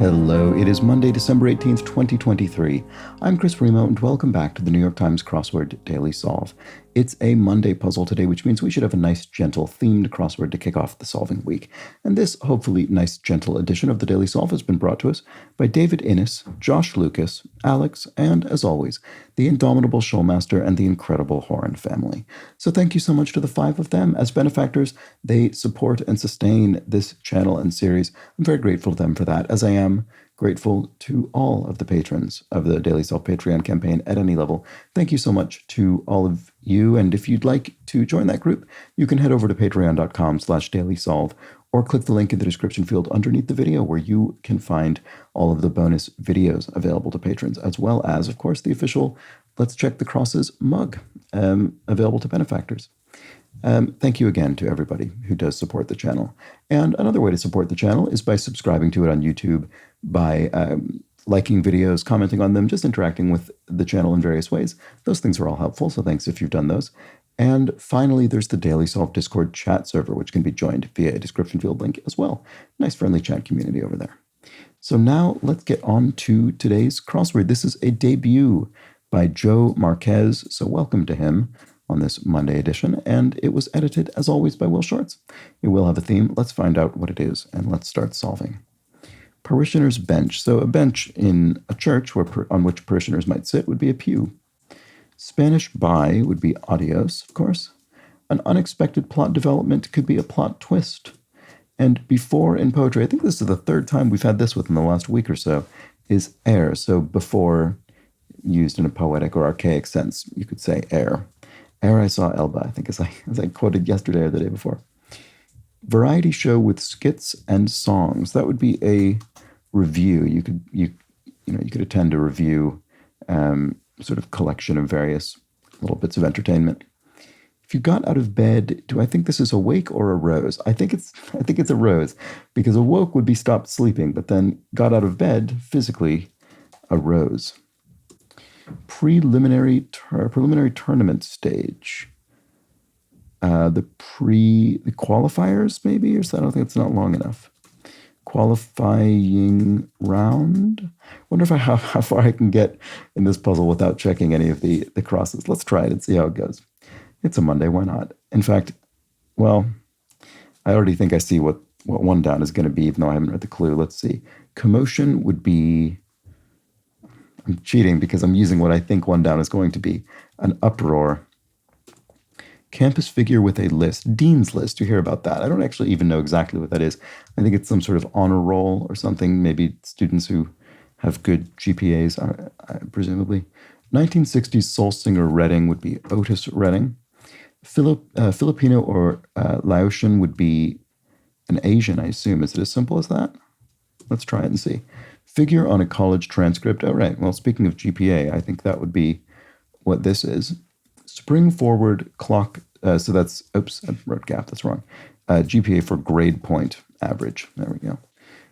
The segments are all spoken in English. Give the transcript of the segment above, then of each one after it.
Hello, it is Monday, December 18th, 2023. I'm Chris Remo, and welcome back to the New York Times Crossword Daily Solve. It's a Monday puzzle today, which means we should have a nice, gentle, themed crossword to kick off the solving week. And this, hopefully, nice, gentle edition of the Daily Solve has been brought to us by David Innes, Josh Lucas, Alex, and, as always, the indomitable Showmaster and the incredible Horan family. So thank you so much to the five of them. As benefactors, they support and sustain this channel and series. I'm very grateful to them for that, as I am grateful to all of the patrons of the Daily Solve Patreon campaign at any level. Thank you so much to all of you. And if you'd like to join that group, you can head over to patreon.com/dailysolve or click the link in the description field underneath the video where you can find all of the bonus videos available to patrons, as well as, of course, the official Let's Check the Crosses mug available to benefactors. Thank you again to everybody who does support the channel. And another way to support the channel is by subscribing to it on YouTube, by liking videos, commenting on them, just interacting with the channel in various ways. Those things are all helpful, so thanks if you've done those. And finally, there's the Daily Solve Discord chat server, which can be joined via a description field link as well. Nice friendly chat community over there. So now let's get on to today's crossword. This is a debut by Joe Marquez, so welcome to him on this Monday edition, and it was edited, as always, by Will Shorts. It will have a theme. Let's find out what it is, and let's start solving. Parishioner's bench. So a bench in a church on which parishioners might sit would be a pew. Spanish bye would be adios, of course. An unexpected plot development could be a plot twist. And before in poetry, I think this is the third time we've had this within the last week or so, is ere. So before, used in a poetic or archaic sense, you could say ere. Ere I saw Elba, I think, as I quoted yesterday or the day before. Variety show with skits and songs. That would be a review. You could attend a review, sort of collection of various little bits of entertainment. If you got out of bed, do I think this is awake or a rose? I think it's a rose, because awoke would be stopped sleeping, but then got out of bed, physically, a rose. Preliminary tournament stage. The qualifiers, maybe, or I don't think it's not long enough. Qualifying round. Wonder if how far I can get in this puzzle without checking any of the crosses. Let's try it and see how it goes. It's a Monday, why not? In fact, well, I already think I see what one down is going to be, even though I haven't read the clue. Let's see. Commotion would be. I'm cheating because I'm using what I think one down is going to be. An uproar. Campus figure with a list. Dean's list. You hear about that. I don't actually even know exactly what that is. I think it's some sort of honor roll or something. Maybe students who have good GPAs, presumably. 1960s soul singer Redding would be Otis Redding. Filipino or Laotian would be an Asian, I assume. Is it as simple as that? Let's try it and see. Figure on a college transcript. Oh, right. Well, speaking of GPA, I think that would be what this is. Spring forward clock. So that's, oops, I wrote gap. That's wrong. GPA for grade point average. There we go.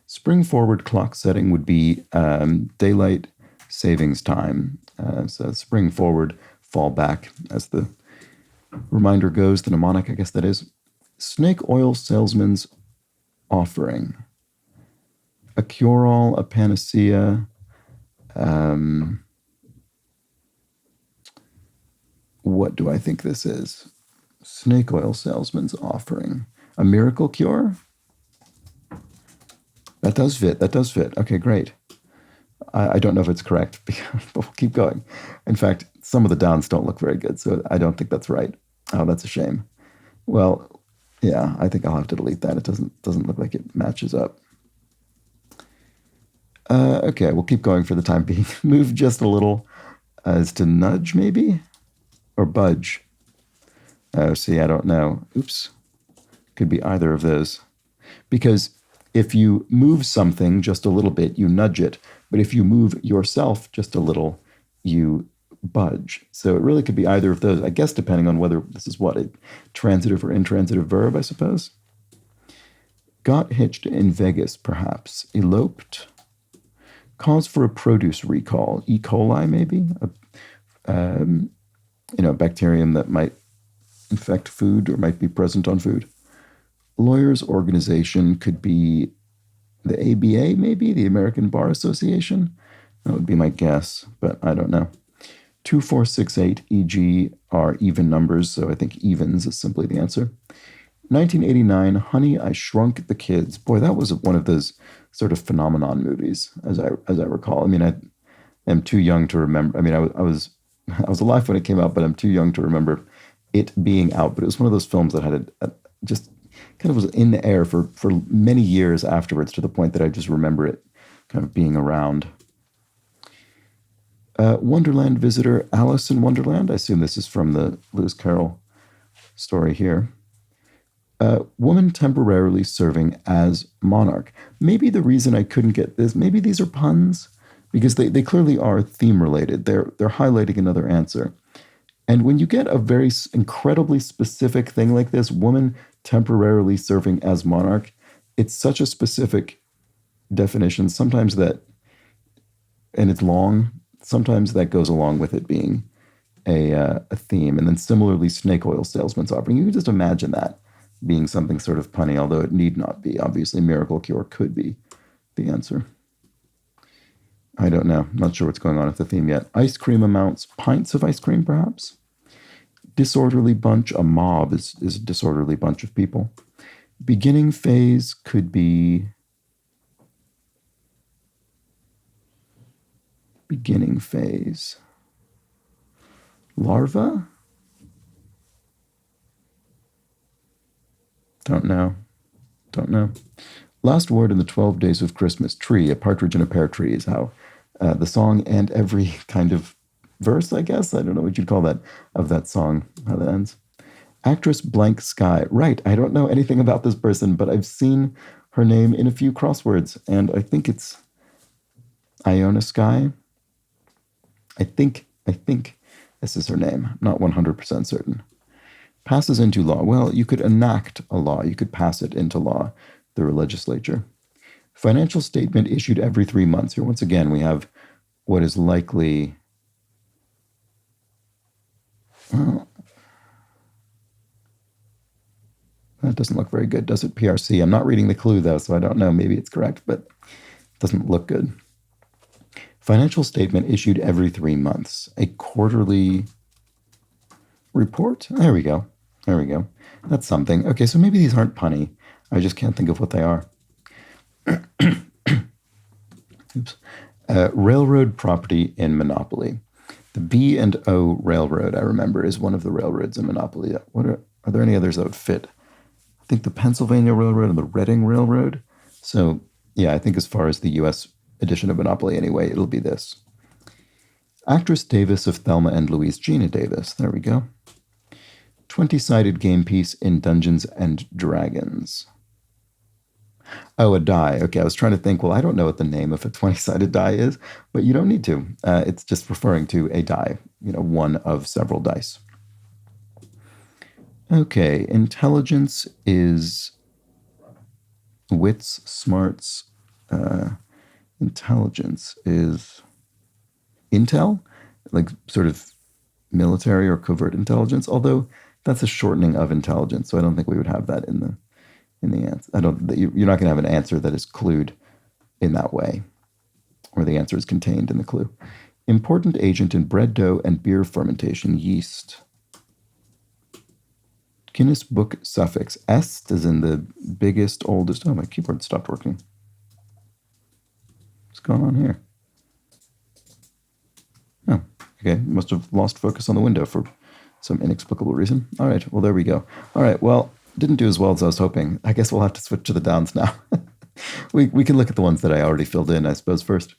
Spring forward clock setting would be daylight savings time. So spring forward, fall back, as the reminder goes, the mnemonic, I guess that is. Snake oil salesman's offering. A cure-all, a panacea, what do I think this is? Snake oil salesman's offering. A miracle cure? That does fit. Okay, great. I don't know if it's correct, but we'll keep going. In fact, some of the downs don't look very good, so I don't think that's right. Oh, that's a shame. Well, yeah, I think I'll have to delete that. It doesn't look like it matches up. Okay, we'll keep going for the time being. Move just a little as to nudge, maybe? Or budge. Oh, see, I don't know. Oops. Could be either of those. Because if you move something just a little bit, you nudge it. But if you move yourself just a little, you budge. So it really could be either of those, I guess, depending on whether this is what, a transitive or intransitive verb, I suppose. Got hitched in Vegas, perhaps. Eloped. Cause for a produce recall. E. coli, maybe? A bacterium that might infect food or might be present on food. Lawyers' organization could be The ABA, maybe? The American Bar Association? That would be my guess, but I don't know. 2468 EG are even numbers, so I think evens is simply the answer. 1989, Honey, I Shrunk the Kids. Boy, that was one of those sort of phenomenon movies, as I recall. I mean, I am too young to remember. I mean, I was alive when it came out, but I'm too young to remember it being out. But it was one of those films that had just kind of was in the air for many years afterwards, to the point that I just remember it kind of being around. Wonderland visitor, Alice in Wonderland. I assume this is from the Lewis Carroll story here. Woman temporarily serving as monarch. Maybe the reason I couldn't get this, maybe these are puns, because they clearly are theme related. They're highlighting another answer. And when you get a very incredibly specific thing like this, woman temporarily serving as monarch, it's such a specific definition. Sometimes that, and it's long, sometimes that goes along with it being a theme. And then similarly, snake oil salesman's offering. You can just imagine that being something sort of punny, although it need not be. Obviously, miracle cure could be the answer. I don't know. I'm not sure what's going on with the theme yet. Ice cream amounts, pints of ice cream, perhaps? Disorderly bunch, a mob is a disorderly bunch of people. Beginning phase could be... Beginning phase. Larva? Don't know. Last word in the 12 Days of Christmas. Tree, a partridge in a pear tree is how the song and every kind of verse, I guess. I don't know what you'd call that, of that song, how that ends. Actress Blank Sky. Right, I don't know anything about this person, but I've seen her name in a few crosswords, and I think it's Iona Sky. I think this is her name. I'm not 100% certain. Passes into law. Well, you could enact a law. You could pass it into law through a legislature. Financial statement issued every 3 months. Here, once again, we have what is likely... Well, that doesn't look very good, does it? PRC. I'm not reading the clue, though, so I don't know. Maybe it's correct, but it doesn't look good. Financial statement issued every 3 months. A quarterly report? There we go. That's something. Okay, so maybe these aren't punny. I just can't think of what they are. Oops. Railroad property in Monopoly. The B&O Railroad, I remember, is one of the railroads in Monopoly. Are there any others that would fit? I think the Pennsylvania Railroad and the Reading Railroad. So, yeah, I think as far as the U.S. edition of Monopoly anyway, it'll be this. Actress Davis of Thelma and Louise, Gina Davis. There we go. 20-sided game piece in Dungeons and Dragons. Oh, a die. Okay, I was trying to think, well, I don't know what the name of a 20-sided die is, but you don't need to. It's just referring to a die, one of several dice. Okay, intelligence is wits, smarts. Intelligence is intel, like sort of military or covert intelligence, although that's a shortening of intelligence, so I don't think we would have that in the answer. You're not going to have an answer that is clued in that way, or the answer is contained in the clue. Important agent in bread dough and beer fermentation, yeast. Guinness Book suffix. Est is in the biggest, oldest. Oh, my keyboard stopped working. What's going on here? Oh, okay. Must have lost focus on the window for some inexplicable reason. All right. Well, there we go. All right. Well, didn't do as well as I was hoping. I guess we'll have to switch to the downs now. we can look at the ones that I already filled in, I suppose, first.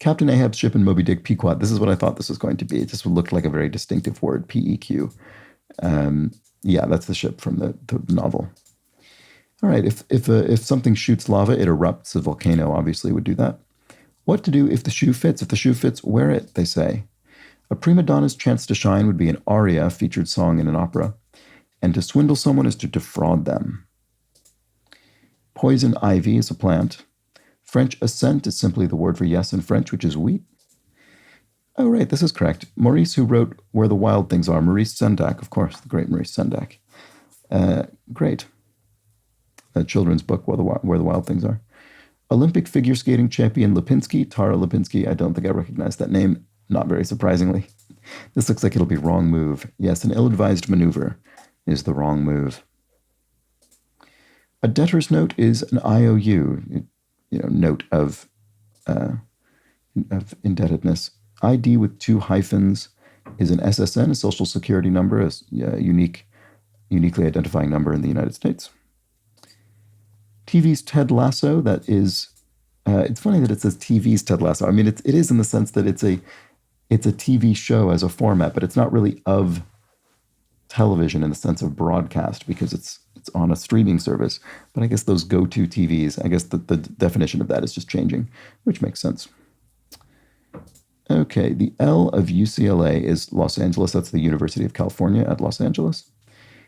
Captain Ahab's ship in Moby Dick, Pequod. This is what I thought this was going to be. It just looked like a very distinctive word, P-E-Q. Yeah, that's the ship from the novel. All right. If something shoots lava, it erupts. A volcano obviously would do that. What to do if the shoe fits? If the shoe fits, wear it, they say. A prima donna's chance to shine would be an aria, featured song in an opera. And to swindle someone is to defraud them. Poison ivy is a plant. French assent is simply the word for yes in French, which is oui. Oh, right, this is correct. Maurice, who wrote Where the Wild Things Are. Maurice Sendak, of course, the great Maurice Sendak. Great. A children's book, Where the Wild Things Are. Olympic figure skating champion Lipinski, Tara Lipinski. I don't think I recognize that name, not very surprisingly. This looks like it'll be wrong move. Yes, an ill-advised maneuver is the wrong move. A debtor's note is an IOU, note of indebtedness. ID with 2 hyphens is an SSN, a social security number, a uniquely identifying number in the United States. TV's Ted Lasso, that is, it's funny that it says TV's Ted Lasso. I mean, it is in the sense that it's a TV show as a format, but it's not really of television in the sense of broadcast because it's on a streaming service. But I guess those go-to TVs, I guess the definition of that is just changing, which makes sense. Okay, the L of UCLA is Los Angeles. That's the University of California at Los Angeles.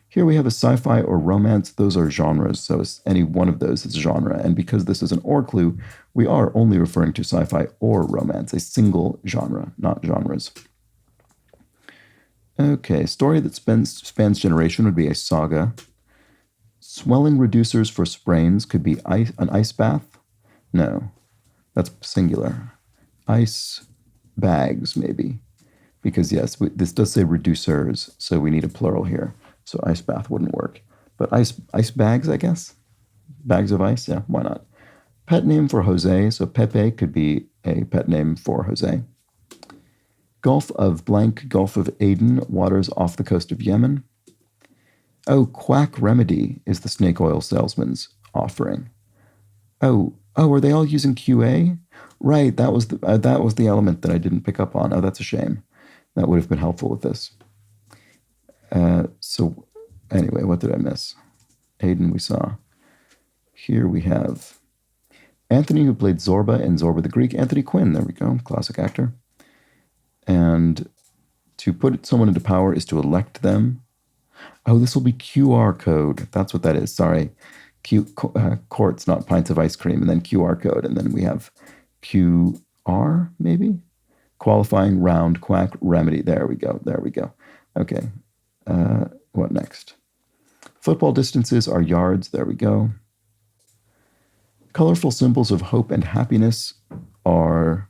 Here we have a sci-fi or romance. Those are genres, so any one of those is genre. And because this is an or clue, we are only referring to sci-fi or romance, a single genre, not genres. Okay, story that spans generation would be a saga. Swelling reducers for sprains could be an ice bath. No, that's singular. Ice bags, maybe. Because yes, this does say reducers, so we need a plural here. So ice bath wouldn't work. But ice bags, I guess? Bags of ice? Yeah, why not? Pet name for Jose. So Pepe could be a pet name for Jose. Gulf of blank, Gulf of Aden, waters off the coast of Yemen. Oh, Quack Remedy is the snake oil salesman's offering. Oh, are they all using QA? Right, that was the element that I didn't pick up on. Oh, that's a shame. That would have been helpful with this. So anyway, what did I miss? Aiden we saw. Here we have Anthony, who played Zorba in Zorba the Greek. Anthony Quinn, there we go, classic actor. And to put someone into power is to elect them. Oh, this will be QR code. That's what that is. Sorry. Quarts, not pints of ice cream, and then QR code. And then we have QR, maybe? Qualifying round, Quack Remedy. There we go. Okay. What next? Football distances are yards. There we go. Colorful symbols of hope and happiness are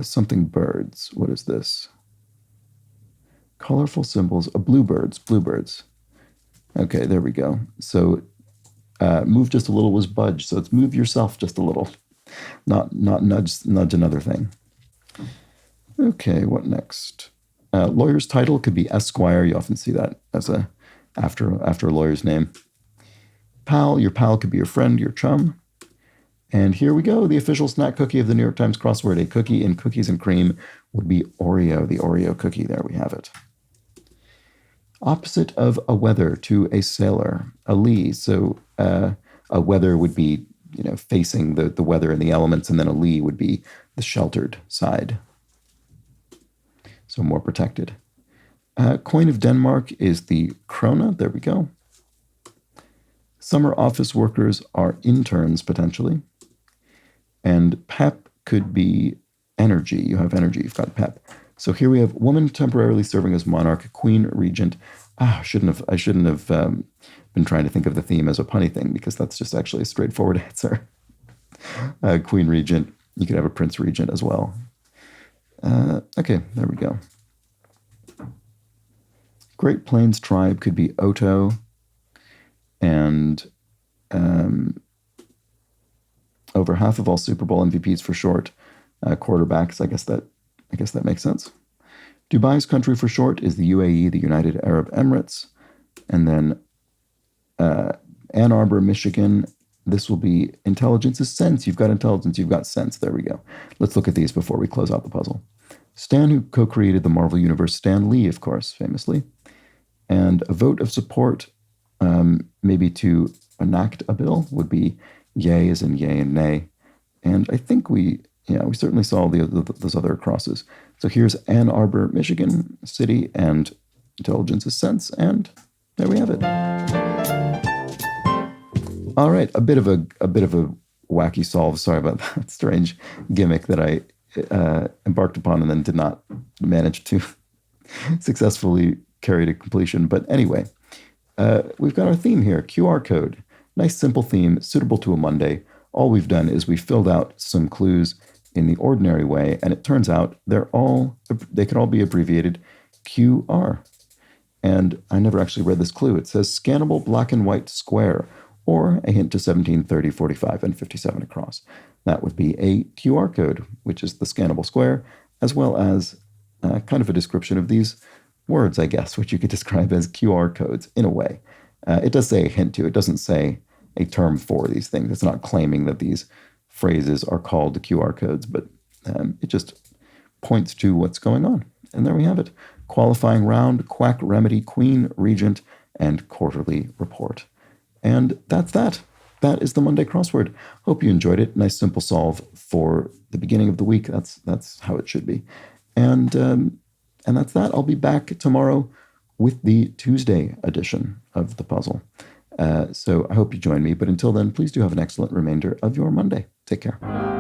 something birds. What is this? Colorful symbols of bluebirds. Okay, there we go. So move just a little was budge. So it's move yourself just a little, not nudge another thing. Okay, what next? Lawyer's title could be Esquire. You often see that as after a lawyer's name. Pal, your pal could be your friend, your chum. And here we go, the official snack cookie of the New York Times crossword. A cookie in cookies and cream would be Oreo, the Oreo cookie. There we have it. Opposite of a weather to a sailor, a lee. So a weather would be, facing the weather and the elements, and then a lee would be the sheltered side. So more protected. Coin of Denmark is the krona. There we go. Summer office workers are interns, potentially. And pep could be energy. You have energy, you've got pep. So here we have woman temporarily serving as monarch, queen, regent. I shouldn't have been trying to think of the theme as a punny thing, because that's just actually a straightforward answer. Queen, regent. You could have a prince regent as well. Okay, there we go. Great Plains tribe could be Oto. And over half of all Super Bowl MVPs for short, quarterbacks. I guess that makes sense. Dubai's country for short is the UAE, the United Arab Emirates. And then Ann Arbor, Michigan. This will be intelligence is sense. You've got intelligence, you've got sense. There we go. Let's look at these before we close out the puzzle. Stan, who co-created the Marvel Universe, Stan Lee, of course, famously. And a vote of support, maybe to enact a bill, would be yay as in yay and nay. And I think we certainly saw those other crosses. So here's Ann Arbor, Michigan city, and intelligence is sense, and there we have it. All right, a bit of a wacky solve. Sorry about that strange gimmick that I embarked upon and then did not manage to successfully carry to completion. But anyway, we've got our theme here: QR code. Nice simple theme, suitable to a Monday. All we've done is we filled out some clues in the ordinary way, and it turns out they can all be abbreviated QR. And I never actually read this clue. It says scannable black and white square, or a hint to 17, 30, 45, and 57 across. That would be a QR code, which is the scannable square, as well as kind of a description of these words, I guess, which you could describe as QR codes in a way. It does say a hint to. It doesn't say a term for these things. It's not claiming that these phrases are called QR codes, but it just points to what's going on. And there we have it. Qualifying round, quack remedy, queen, regent, and quarterly report. And that's that. That is the Monday crossword. Hope you enjoyed it. Nice simple solve for the beginning of the week. That's how it should be. And that's that. I'll be back tomorrow with the Tuesday edition of the puzzle. So I hope you join me. But until then, please do have an excellent remainder of your Monday. Take care.